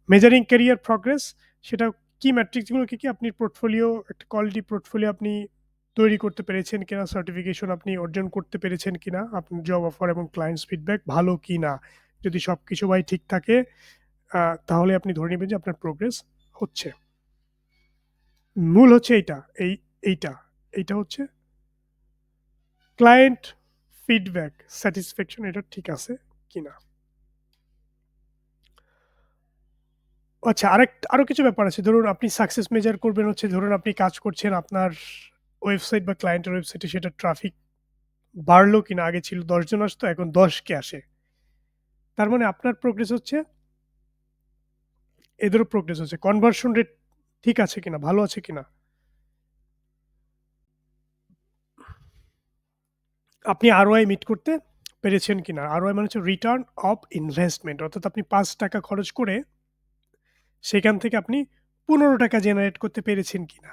Measuring career progress সেটা কি ম্যাট্রিক্সগুলোকে কি আপনি পোর্টফোলিও একটা কোয়ালিটি পোর্টফোলিও আপনি তৈরি করতে পেরেছেন কিনা, সার্টিফিকেশন আপনি অর্জন করতে পেরেছেন কিনা, আপনার জব অফার এবং ক্লায়েন্টস ফিডব্যাক ভালো কিনা। যদি সবকিছু ভাই ঠিক থাকে তাহলে আপনি ধরে নিবেন যে আপনার প্রোগ্রেস হচ্ছে। মূল হচ্ছে এইটা এইটা হচ্ছে ক্লায়েন্ট ফিডব্যাক স্যাটিসফ্যাকশন এটা ঠিক আছে কিনা। আচ্ছা, আরো কিছু ব্যাপার আছে। ধরুন আপনি সাকসেস মেজার করবেন হচ্ছে ধরুন আপনি কাজ করছেন আপনার ওয়েবসাইট বা ক্লায়েন্টের ওয়েবসাইটে সেটা ট্রাফিক বাড়লো কিনা। আগে ছিল ১০ জন আসতো এখন ১০ কে আসে। তার মানে আপনার প্রোগ্রেস হচ্ছে, এদেরও প্রোগ্রেস হচ্ছে। কনভার্সন রেট ঠিক আছে কিনা, ভালো আছে কিনা। আপনি ROI মিট করতে পেরেছেন কিনা। ROI মানে হচ্ছে রিটার্ন অফ ইনভেস্টমেন্ট। অর্থাৎ আপনি ৳৫ খরচ করে সেখান থেকে আপনি ৳১৫ জেনারেট করতে পেরেছেন কিনা।